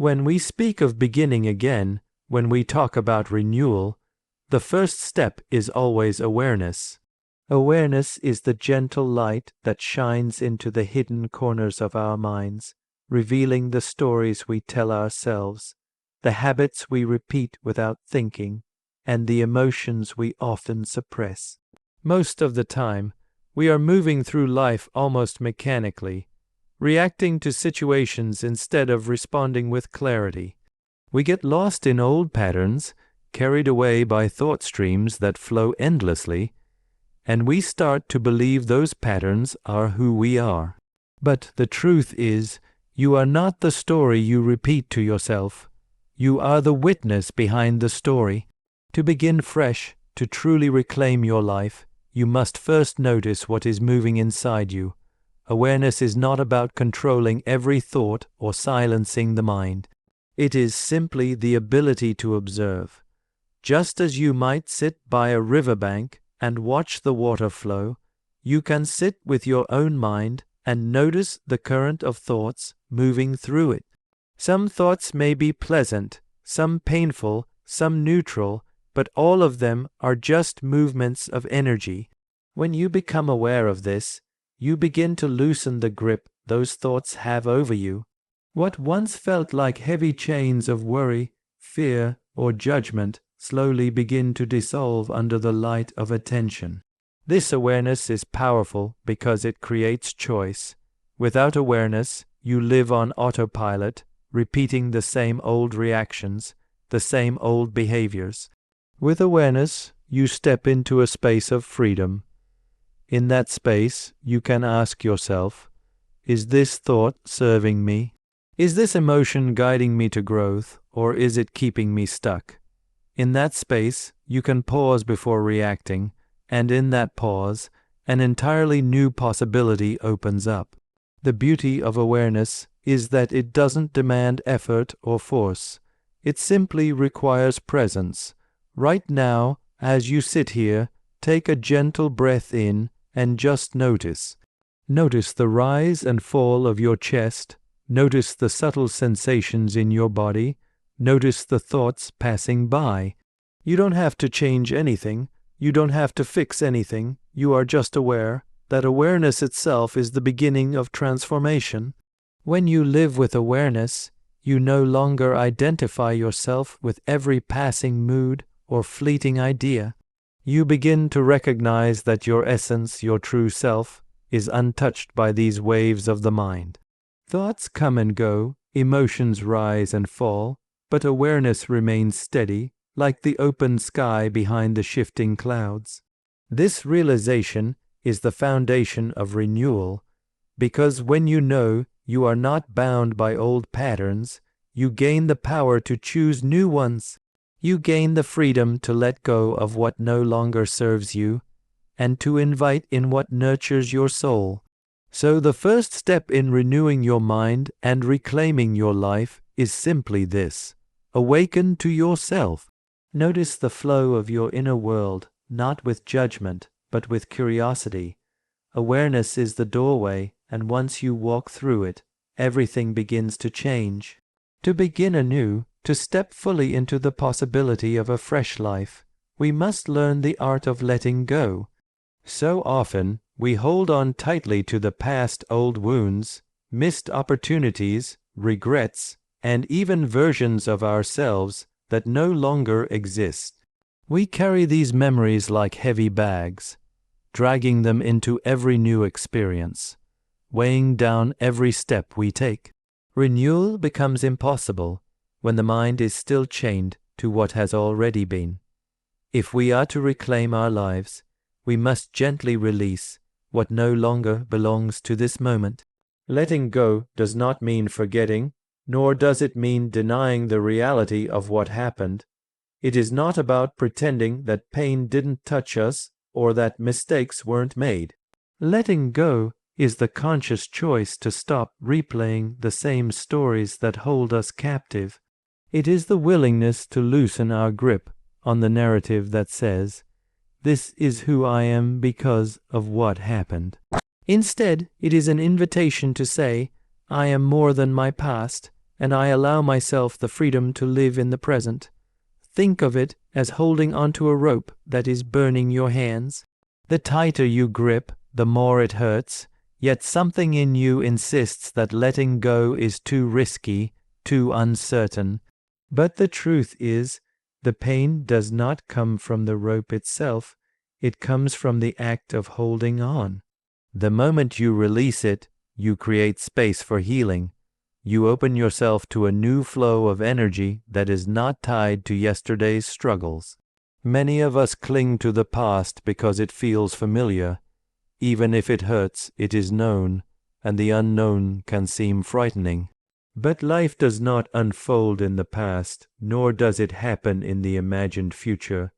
When we speak of beginning again, when we talk about renewal, the first step is always awareness. Awareness is the gentle light that shines into the hidden corners of our minds, revealing the stories we tell ourselves, the habits we repeat without thinking, and the emotions we often suppress. Most of the time, we are moving through life almost mechanically, reacting to situations instead of responding with clarity. We get lost in old patterns, carried away by thought streams that flow endlessly, and we start to believe those patterns are who we are. But the truth is, you are not the story you repeat to yourself. You are the witness behind the story. To begin fresh, to truly reclaim your life, you must first notice what is moving inside you. Awareness is not about controlling every thought or silencing the mind. It is simply the ability to observe. Just as you might sit by a riverbank and watch the water flow, you can sit with your own mind and notice the current of thoughts moving through it. Some thoughts may be pleasant, some painful, some neutral, but all of them are just movements of energy. When you become aware of this, you begin to loosen the grip those thoughts have over you. What once felt like heavy chains of worry, fear, or judgment slowly begin to dissolve under the light of attention. This awareness is powerful because it creates choice. Without awareness, you live on autopilot, repeating the same old reactions, the same old behaviors. With awareness, you step into a space of freedom. In that space, you can ask yourself, is this thought serving me? Is this emotion guiding me to growth, or is it keeping me stuck? In that space, you can pause before reacting, and in that pause, an entirely new possibility opens up. The beauty of awareness is that it doesn't demand effort or force. It simply requires presence. Right now, as you sit here, take a gentle breath in and just notice. Notice the rise and fall of your chest. Notice the subtle sensations in your body. Notice the thoughts passing by. You don't have to change anything. You don't have to fix anything. You are just aware. That awareness itself is the beginning of transformation. When you live with awareness, you no longer identify yourself with every passing mood or fleeting idea. You begin to recognize that your essence, your true self, is untouched by these waves of the mind. Thoughts come and go, emotions rise and fall, but awareness remains steady, like the open sky behind the shifting clouds. This realization is the foundation of renewal, because when you know you are not bound by old patterns, you gain the power to choose new ones. You gain the freedom to let go of what no longer serves you, and to invite in what nurtures your soul. So the first step in renewing your mind and reclaiming your life is simply this: awaken to yourself. Notice the flow of your inner world, not with judgment, but with curiosity. Awareness is the doorway, and once you walk through it, everything begins to change. To begin anew, to step fully into the possibility of a fresh life, we must learn the art of letting go. So often, we hold on tightly to the past old wounds, missed opportunities, regrets, and even versions of ourselves that no longer exist. We carry these memories like heavy bags, dragging them into every new experience, weighing down every step we take. Renewal becomes impossible when the mind is still chained to what has already been. If we are to reclaim our lives, we must gently release what no longer belongs to this moment. Letting go does not mean forgetting, nor does it mean denying the reality of what happened. It is not about pretending that pain didn't touch us or that mistakes weren't made. Letting go is the conscious choice to stop replaying the same stories that hold us captive. It is the willingness to loosen our grip on the narrative that says, "This is who I am because of what happened." Instead, it is an invitation to say, "I am more than my past, and I allow myself the freedom to live in the present. Think of it as holding onto a rope that is burning your hands. The tighter you grip, the more it hurts, yet something in you insists that letting go is too risky, too uncertain. But the truth is, the pain does not come from the rope itself, it comes from the act of holding on. The moment you release it, you create space for healing. You open yourself to a new flow of energy that is not tied to yesterday's struggles. Many of us cling to the past because it feels familiar. Even if it hurts, it is known, and the unknown can seem frightening. But life does not unfold in the past, nor does it happen in the imagined future.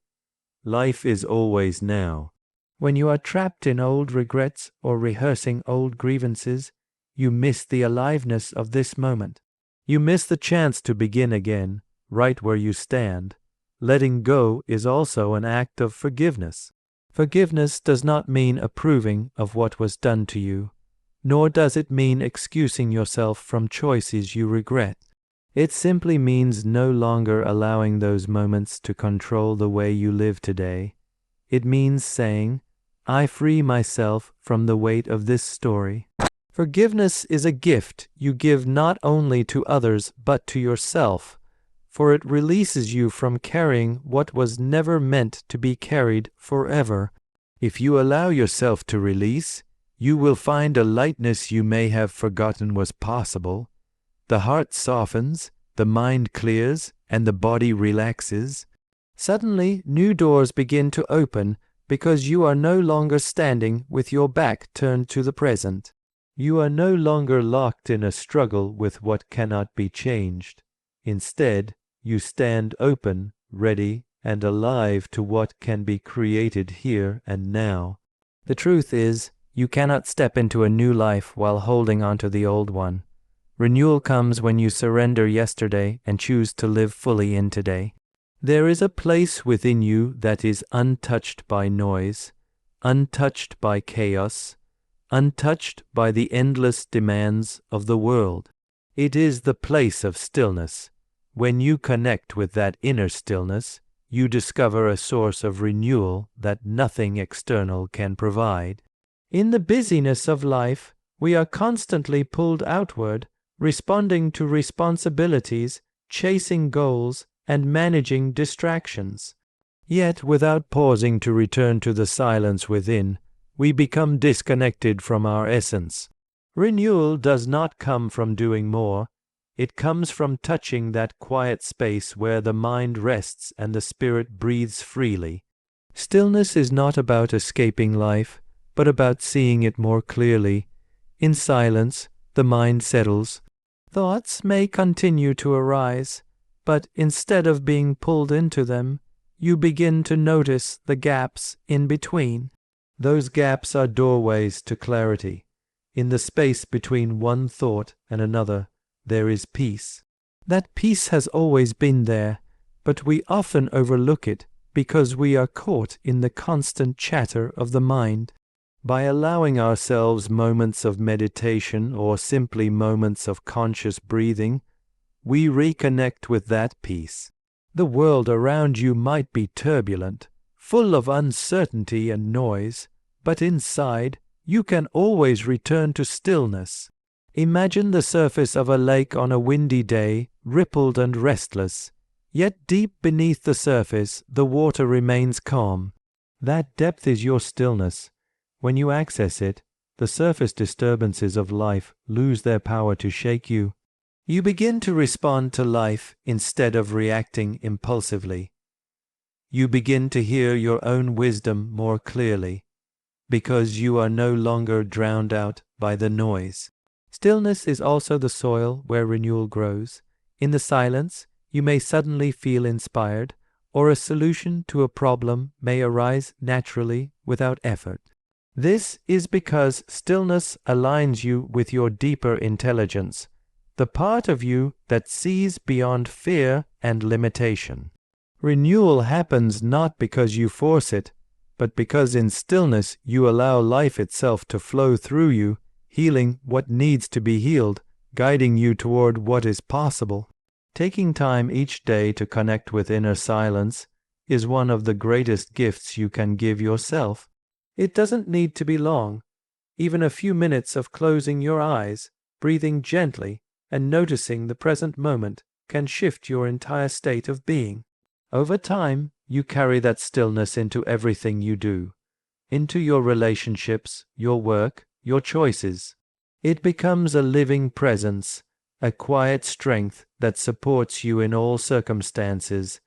Life is always now. When you are trapped in old regrets or rehearsing old grievances, you miss the aliveness of this moment. You miss the chance to begin again, right where you stand. Letting go is also an act of forgiveness. Forgiveness does not mean approving of what was done to you, nor does it mean excusing yourself from choices you regret. It simply means no longer allowing those moments to control the way you live today. It means saying, I free myself from the weight of this story. Forgiveness is a gift you give not only to others but to yourself, for it releases you from carrying what was never meant to be carried forever. If you allow yourself to release, you will find a lightness you may have forgotten was possible. The heart softens, the mind clears, and the body relaxes. Suddenly, new doors begin to open because you are no longer standing with your back turned to the present. You are no longer locked in a struggle with what cannot be changed. Instead, you stand open, ready, and alive to what can be created here and now. The truth is, you cannot step into a new life while holding onto the old one. Renewal comes when you surrender yesterday and choose to live fully in today. There is a place within you that is untouched by noise, untouched by chaos, untouched by the endless demands of the world. It is the place of stillness. When you connect with that inner stillness, you discover a source of renewal that nothing external can provide. In the busyness of life, we are constantly pulled outward, responding to responsibilities, chasing goals, and managing distractions. Yet, without pausing to return to the silence within, we become disconnected from our essence. Renewal does not come from doing more. It comes from touching that quiet space where the mind rests and the spirit breathes freely. Stillness is not about escaping life, but about seeing it more clearly. In silence, the mind settles. Thoughts may continue to arise, but instead of being pulled into them, you begin to notice the gaps in between. Those gaps are doorways to clarity. In the space between one thought and another, there is peace. That peace has always been there, but we often overlook it because we are caught in the constant chatter of the mind. By allowing ourselves moments of meditation or simply moments of conscious breathing, we reconnect with that peace. The world around you might be turbulent, full of uncertainty and noise, but inside, you can always return to stillness. Imagine the surface of a lake on a windy day, rippled and restless, yet deep beneath the surface, the water remains calm. That depth is your stillness. When you access it, the surface disturbances of life lose their power to shake you. You begin to respond to life instead of reacting impulsively. You begin to hear your own wisdom more clearly, because you are no longer drowned out by the noise. Stillness is also the soil where renewal grows. In the silence, you may suddenly feel inspired, or a solution to a problem may arise naturally without effort. This is because stillness aligns you with your deeper intelligence, the part of you that sees beyond fear and limitation. Renewal happens not because you force it, but because in stillness you allow life itself to flow through you, healing what needs to be healed, guiding you toward what is possible. Taking time each day to connect with inner silence is one of the greatest gifts you can give yourself. It doesn't need to be long. Even a few minutes of closing your eyes, breathing gently, and noticing the present moment can shift your entire state of being. Over time, you carry that stillness into everything you do, into your relationships, your work, your choices. It becomes a living presence, a quiet strength that supports you in all circumstances.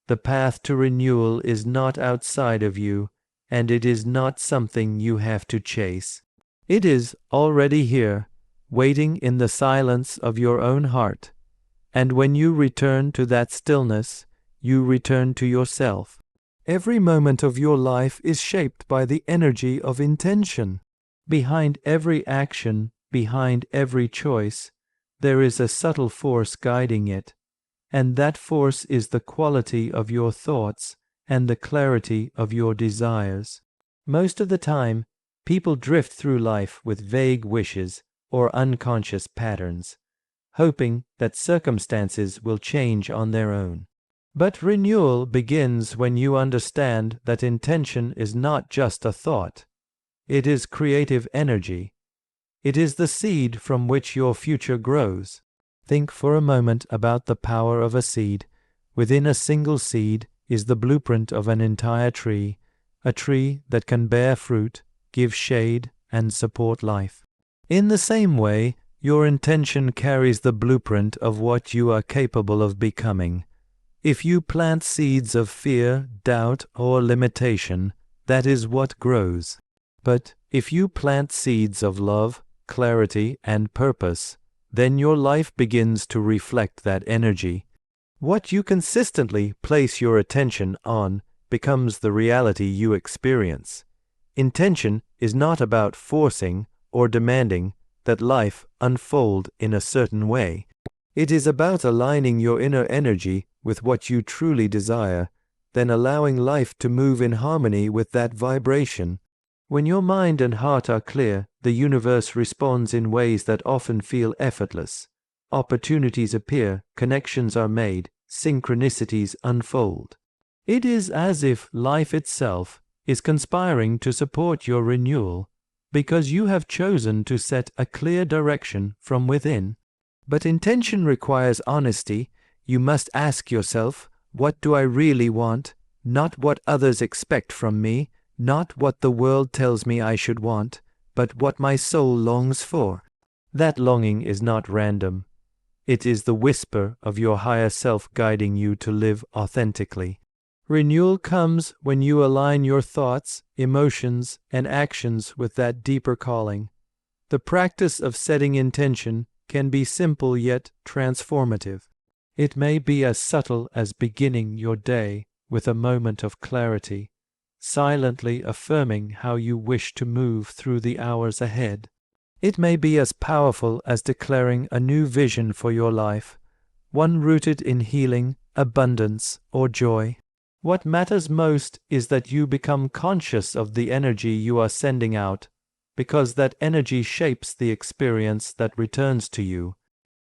The path to renewal is not outside of you, and it is not something you have to chase. It is already here, waiting in the silence of your own heart. And when you return to that stillness, you return to yourself. Every moment of your life is shaped by the energy of intention. Behind every action, behind every choice, there is a subtle force guiding it, and that force is the quality of your thoughts and the clarity of your desires. Most of the time, people drift through life with vague wishes or unconscious patterns, hoping that circumstances will change on their own. But renewal begins when you understand that intention is not just a thought. It is creative energy. It is the seed from which your future grows. Think for a moment about the power of a seed. Within a single seed is the blueprint of an entire tree, a tree that can bear fruit, give shade, and support life. In the same way, your intention carries the blueprint of what you are capable of becoming. If you plant seeds of fear, doubt, or limitation, that is what grows. But if you plant seeds of love, clarity, and purpose, then your life begins to reflect that energy. What you consistently place your attention on becomes the reality you experience. Intention is not about forcing or demanding that life unfold in a certain way. It is about aligning your inner energy with what you truly desire, then allowing life to move in harmony with that vibration. When your mind and heart are clear, the universe responds in ways that often feel effortless. Opportunities appear, connections are made, synchronicities unfold. It is as if life itself is conspiring to support your renewal, because you have chosen to set a clear direction from within. But intention requires honesty. You must ask yourself, what do I really want? Not what others expect from me, not what the world tells me I should want, but what my soul longs for. That longing is not random. It is the whisper of your higher self guiding you to live authentically. Renewal comes when you align your thoughts, emotions, and actions with that deeper calling. The practice of setting intention can be simple yet transformative. It may be as subtle as beginning your day with a moment of clarity, silently affirming how you wish to move through the hours ahead. It may be as powerful as declaring a new vision for your life, one rooted in healing, abundance, or joy. What matters most is that you become conscious of the energy you are sending out, because that energy shapes the experience that returns to you.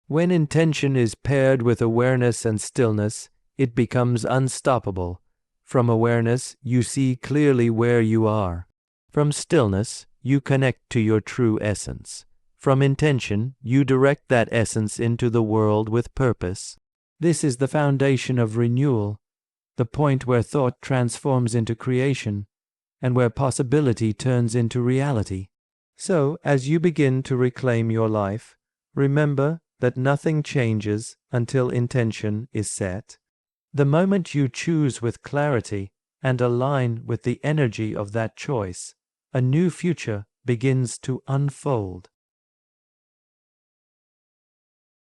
When intention is paired with awareness and stillness, it becomes unstoppable. From awareness, you see clearly where you are. From stillness, you connect to your true essence. From intention, you direct that essence into the world with purpose. This is the foundation of renewal, the point where thought transforms into creation, and where possibility turns into reality. So, as you begin to reclaim your life, remember that nothing changes until intention is set. The moment you choose with clarity and align with the energy of that choice, a new future begins to unfold.